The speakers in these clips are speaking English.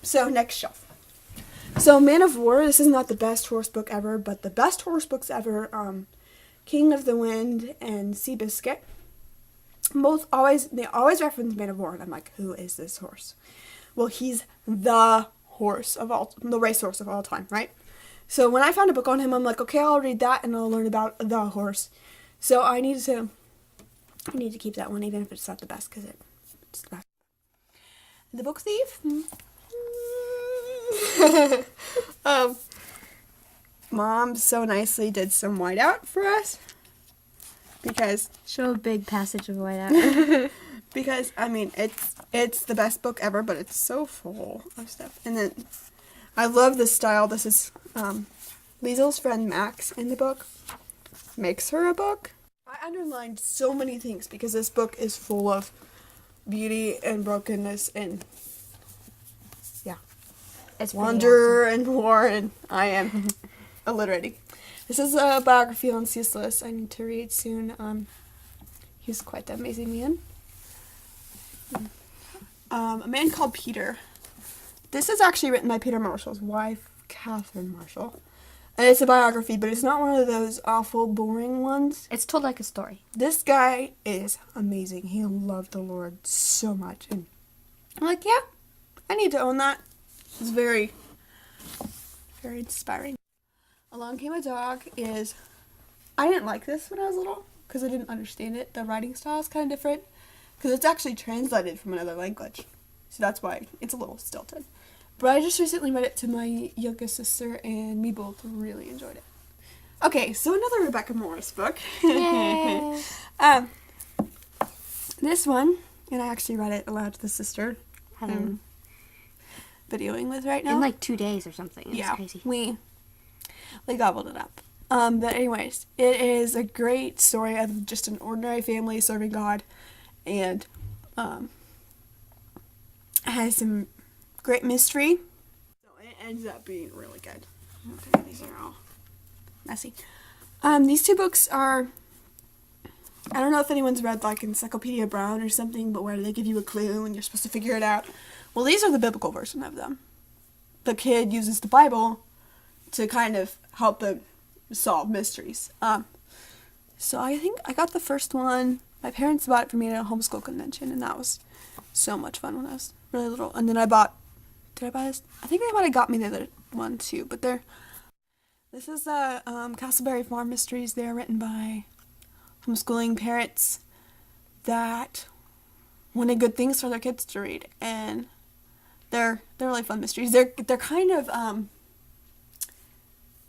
so next shelf. So Man of War, this is not the best horse book ever, but the best horse books ever, King of the Wind and Seabiscuit. They always reference Man of War, and I'm like, who is this horse? Well, he's the racehorse of all time, right? So when I found a book on him, I'm like, okay, I'll read that and I'll learn about the horse. So I need to keep that one, even if it's not the best, because it's the best. The Book Thief. Mom so nicely did some whiteout for us because show a big passage of whiteout. Because I mean it's the best book ever, but it's so full of stuff. And then I love this style. This is Liesel's friend Max in the book makes her a book. I underlined so many things because this book is full of beauty and brokenness and it's wonder and war, and I am alliterating. This is a biography on C.S. Lewis I need to read soon. He's quite an amazing man. A Man Called Peter. This is actually written by Peter Marshall's wife, Catherine Marshall. And it's a biography, but it's not one of those awful, boring ones. It's told like a story. This guy is amazing. He loved the Lord so much. And I'm like, yeah, I need to own that. It's very, very inspiring. Along Came a Dog is... I didn't like this when I was little because I didn't understand it. The writing style is kind of different because it's actually translated from another language. So that's why it's a little stilted. But I just recently read it to my youngest sister, and we both really enjoyed it. Okay, so another Rebecca Morris book. Yay! This one, and I actually read it aloud to the sister I'm videoing with right now. In like 2 days or something. It's crazy. We gobbled it up. But anyways, it is a great story of just an ordinary family serving God, and has some great mystery. So it ends up being really good. Okay, these are all messy. These two books are, I don't know if anyone's read like Encyclopedia Brown or something, but where they give you a clue and you're supposed to figure it out. Well, these are the biblical version of them. The kid uses the Bible to kind of help them solve mysteries. So I think I got the first one. My parents bought it for me at a homeschool convention, and that was so much fun when I was really little. And then did I buy this? I think they might have got me the other one too, but this is the Castleberry Farm Mysteries. They're written by homeschooling parents that wanted good things for their kids to read, and they're really fun mysteries. They're kind of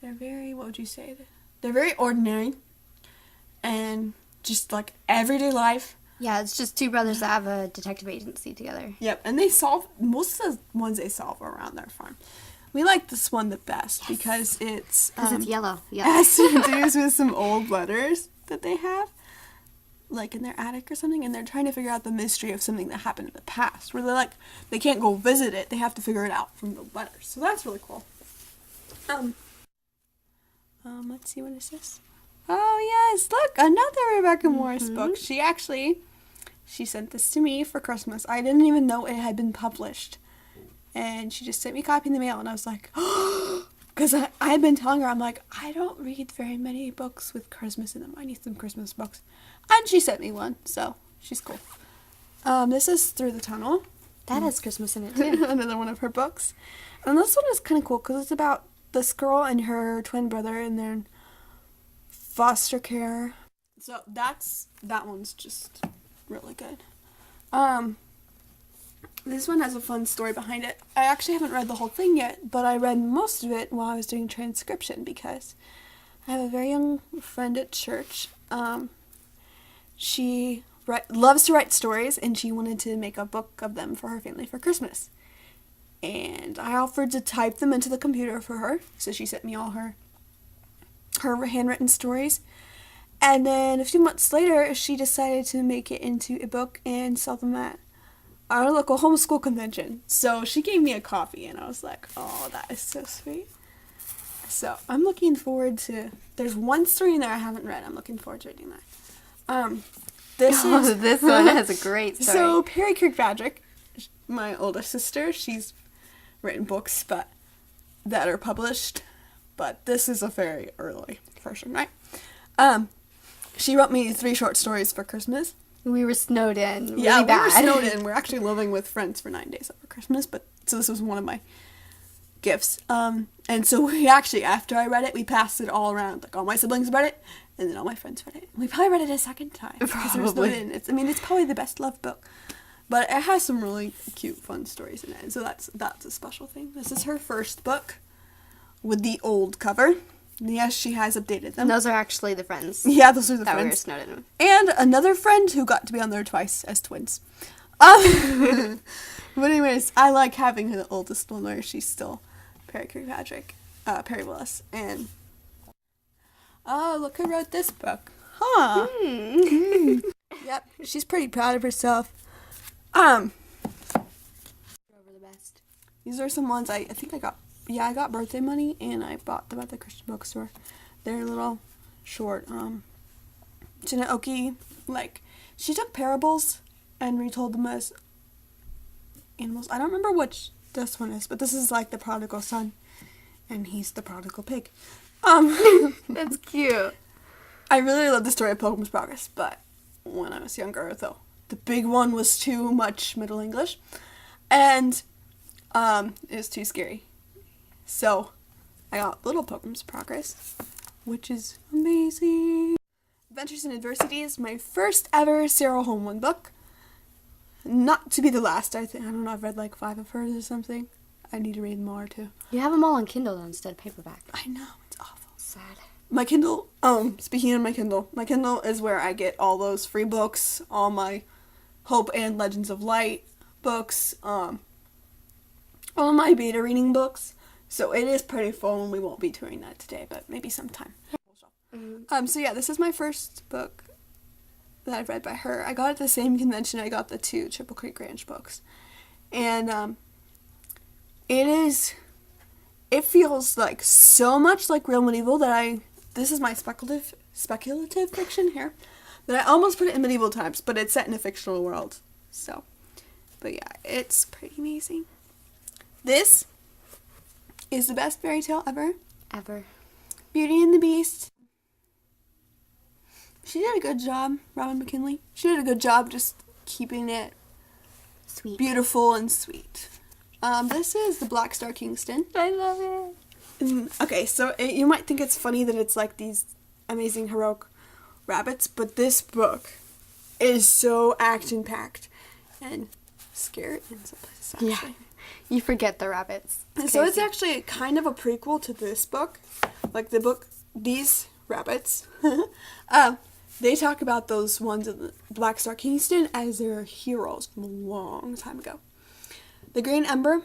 they're very, what would you say? They're very ordinary and just like everyday life. Yeah, it's just two brothers that have a detective agency together. Yep, and they solve, most of the ones they solve are around their farm. We like this one the best because it's... Because it's yellow. It has to do with some old letters that they have, like in their attic or something, and they're trying to figure out the mystery of something that happened in the past, where they can't go visit it, they have to figure it out from the letters. So that's really cool. Let's see, what is this? Oh yes, look, another Rebecca Morris book. She sent this to me for Christmas. I didn't even know it had been published. And she just sent me a copy in the mail, and I was like, because I had been telling her, I'm like, I don't read very many books with Christmas in them. I need some Christmas books. And she sent me one, so she's cool. This is Through the Tunnel. That has Christmas in it, too. Another one of her books. And this one is kind of cool, because it's about this girl and her twin brother, and they're in foster care. So that one's just really good. This one has a fun story behind it. I actually haven't read the whole thing yet, but I read most of it while I was doing transcription because I have a very young friend at church. She loves to write stories, and she wanted to make a book of them for her family for Christmas. And I offered to type them into the computer for her, so she sent me all her handwritten stories. And then a few months later, she decided to make it into a book and sell them at our local homeschool convention. So she gave me a copy, and I was like, oh, that is so sweet. So I'm looking forward to... There's one story in there I haven't read. I'm looking forward to reading that. This one has a great story. So Perry Kirkpatrick, my oldest sister, she's written books, but that are published. But this is a very early version, right? She wrote me 3 short stories for Christmas. We were snowed in. Really Yeah, we bad. were snowed in. We're actually living with friends for 9 days over Christmas, but so this was one of my gifts. And so we actually, after I read it, we passed it all around. Like all my siblings read it, and then all my friends read it. We probably read it a second time because we were snowed in. It's probably the best loved book, but it has some really cute, fun stories in it. And so that's a special thing. This is her first book with the old cover. Yes, she has updated them. And those are actually the friends. Yeah, those are the that we were friends. snowed in with. And another friend who got to be on there twice as twins. But anyways, I like having the oldest one where she's still Perry Kirkpatrick, Perry Willis, and oh, look who wrote this book. Huh. Yep, she's pretty proud of herself. Over the best. These are some ones I think I got. Yeah, I got birthday money and I bought them at the Christian bookstore. They're little short, Jenna Oki, like, she took parables and retold them as animals. I don't remember which this one is, but this is like the prodigal son and he's the prodigal pig. That's cute. I really love the story of Pilgrim's Progress, but when I was younger, though, the big one was too much Middle English and it was too scary. So, I got Little Pilgrim's Progress, which is amazing. Adventures in Adversity is my first ever Sarah Holmwood book. Not to be the last, I don't know, I've read like 5 of hers or something. I need to read more too. You have them all on Kindle though, instead of paperback. I know, it's awful. Sad. My Kindle, speaking of my Kindle is where I get all those free books, all my Hope and Legends of Light books, all my beta reading books. So it is pretty full, and we won't be doing that today, but maybe sometime. So yeah, this is my first book that I've read by her. I got it at the same convention I got the 2 Triple Creek Ranch books. And it feels like so much like real medieval that this is my speculative fiction here, that I almost put it in medieval times, but it's set in a fictional world. So, but yeah, it's pretty amazing. This is the best fairy tale ever. Beauty and the Beast. She did a good job, Robin McKinley. She did a good job just keeping it Sweet. beautiful and sweet. This is the Black Star Kingston. I love it. Okay, so you might think it's funny that it's like these amazing heroic rabbits, but this book is so action-packed and scary in some places, actually. Yeah. You forget the rabbits. So it's actually kind of a prequel to this book. Like the book, these rabbits, they talk about those ones in the Black Star Kingston as their heroes from a long time ago. The Green Ember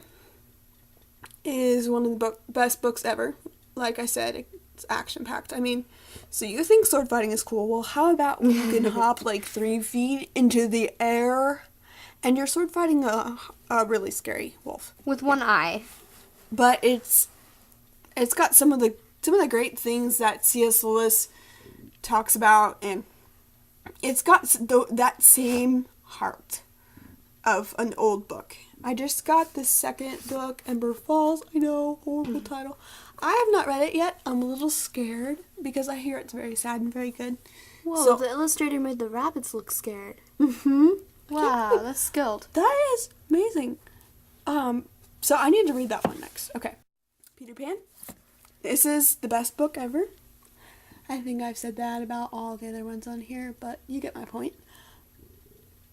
is one of the best books ever. Like I said, it's action-packed. I mean, so you think sword fighting is cool. Well, how about when you can hop like 3 feet into the air and you're sword fighting a really scary wolf. With one eye. But it's got some of the great things that C.S. Lewis talks about, and it's got that same heart of an old book. I just got the second book, Ember Falls. I know, horrible title. I have not read it yet. I'm a little scared because I hear it's very sad and very good. Whoa, So- the illustrator made the rabbits look scared. Mm-hmm. Wow, that's skilled. That is amazing. So I need to read that one next. Okay. Peter Pan. This is the best book ever. I think I've said that about all the other ones on here, but you get my point.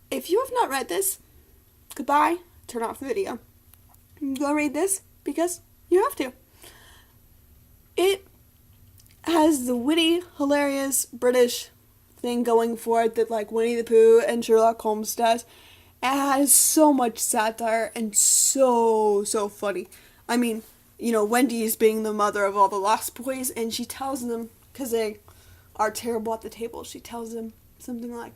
If you have not read this, goodbye. Turn off the video. Go read this because you have to. It has the witty, hilarious British thing going for it that like Winnie the Pooh and Sherlock Holmes does. It has so much satire and so funny. I mean, you know, Wendy is being the mother of all the Lost Boys, and she tells them, because they are terrible at the table, she tells them something like,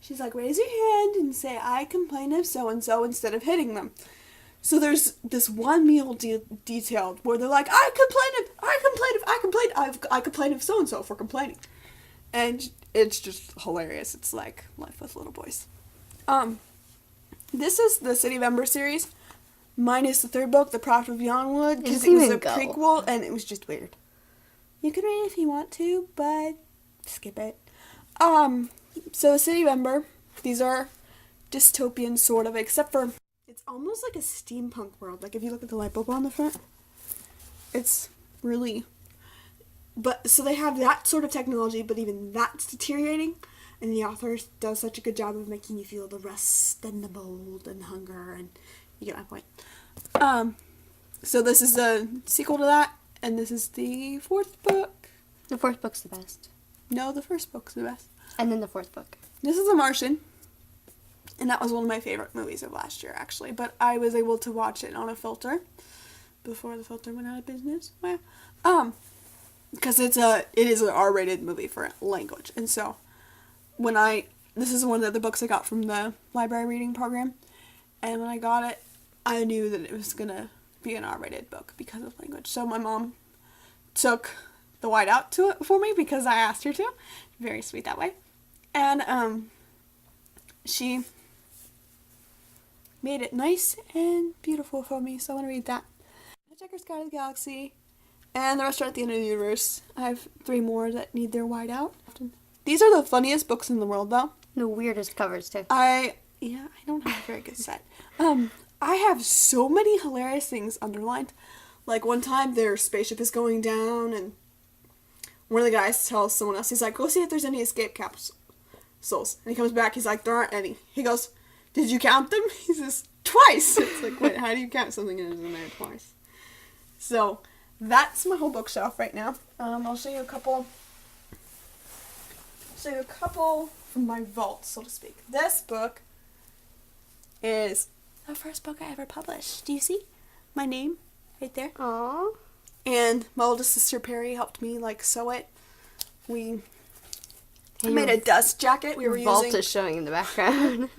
she's like, raise your hand and say, I complain of so-and-so instead of hitting them. So there's this one meal detailed where they're like, I complain of so-and-so for complaining. And it's just hilarious. It's like Life with Little Boys. This is the City of Ember series. minus the third book, The Prophet of Yonwood, because it didn't was a even go. prequel and it was just weird. You can read it if you want to, but skip it. So City of Ember, these are dystopian sort of, except for it's almost like a steampunk world. Like if you look at the light bulb on the front, it's really, but so they have that sort of technology, but even that's deteriorating, and the author does such a good job of making you feel the rust and the mold and hunger, and you get my point. So this is the sequel to that, and this is the fourth book. The fourth book's the best. No, the first book's the best. And then the fourth book. This is The Martian, and that was one of my favorite movies of last year, actually, but I was able to watch it on a filter before the filter went out of business. Because it is an R-rated movie for language, and so this is one of the other books I got from the library reading program, and when I got it, I knew that it was gonna be an R-rated book because of language. So my mom took the white out to it for me because I asked her to. Very sweet that way. And she made it nice and beautiful for me, so I want to read that. Hitchhiker's Guide to the Galaxy, and The Restaurant at the End of the Universe. I have 3 more that need their white out. These are the funniest books in the world, though. The weirdest covers, too. I don't have a very good set. I have so many hilarious things underlined. Like one time their spaceship is going down, and one of the guys tells someone else, he's like, go see if there's any escape capsules. And he comes back, he's like, there aren't any. He goes, did you count them? He says, twice. It's like, wait, how do you count something that isn't there twice? So that's my whole bookshelf right now. I'll show you a couple from my vault, so to speak. This book is the first book I ever published. Do you see my name right there? Aww. And my oldest sister Perry helped me sew it. I made a dust jacket we were Vault using. is showing in the background.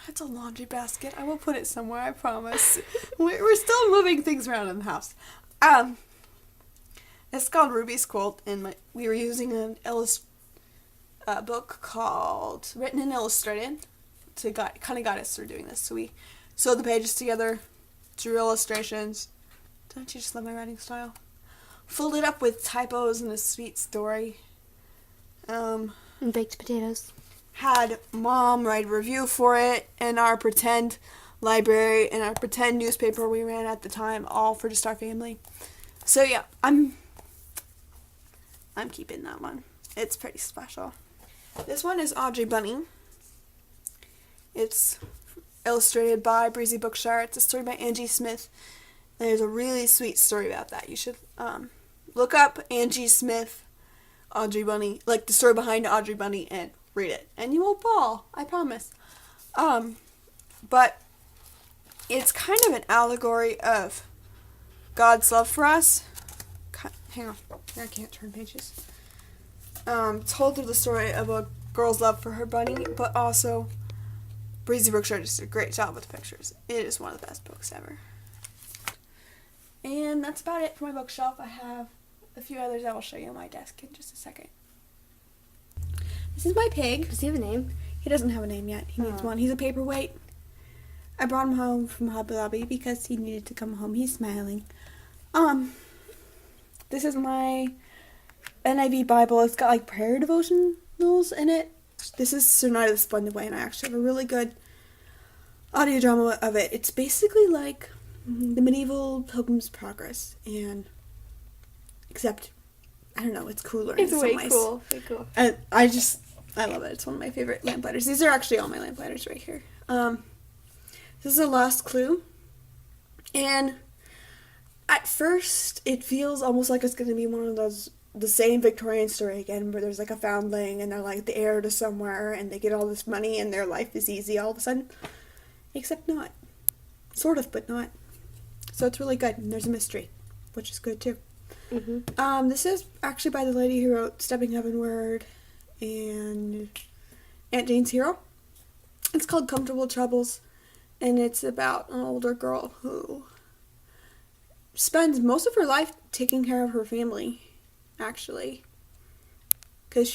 It's a laundry basket. I will put it somewhere, I promise. We're still moving things around in the house. It's called Ruby's Quilt, and we were using an book called Written and Illustrated to kind of guide us through doing this. So we sewed the pages together, drew illustrations. Don't you just love my writing style? Filled it up with typos and a sweet story. And baked potatoes. Had Mom write a review for it in our pretend library and our pretend newspaper we ran at the time, all for just our family. So yeah, I'm keeping that one. It's pretty special. This one is Audrey Bunny. It's illustrated by Breezy Bookshire. It's a story by Angie Smith. There's a really sweet story about that. You should look up Angie Smith, Audrey Bunny, like the story behind Audrey Bunny, and read it. And you will bawl, I promise. But it's kind of an allegory of God's love for us. Hang on, I can't turn pages. Told through the story of a girl's love for her bunny, but also Breezy Bookshire just did a great job with the pictures. It is one of the best books ever. And that's about it for my bookshelf. I have a few others I will show you on my desk in just a second. This is my pig. Does he have a name? He doesn't have a name yet. He needs one. He's a paperweight. I brought him home from Hobby Lobby because he needed to come home. He's smiling. This is my NIV Bible. It's got prayer devotionals in it. This is Sir Knight of the Splendid Way, and I actually have a really good audio drama of it. It's basically like the medieval Pilgrim's Progress, and except I don't know, it's cooler in some ways. Way cool. And I love it. It's one of my favorite lamplighters. These are actually all my lamplighters right here. This is a Lost Clue, and at first it feels almost like it's going to be one of those, the same Victorian story again, where there's a foundling and they're the heir to somewhere and they get all this money and their life is easy all of a sudden. Except not. Sort of, but not. So it's really good, and there's a mystery, which is good too. Mm-hmm. This is actually by the lady who wrote Stepping Heavenward and Aunt Jane's Hero. It's called Comfortable Troubles, and it's about an older girl who spends most of her life taking care of her family, actually, because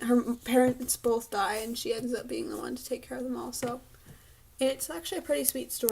her parents both die, and she ends up being the one to take care of them all. So it's actually a pretty sweet story.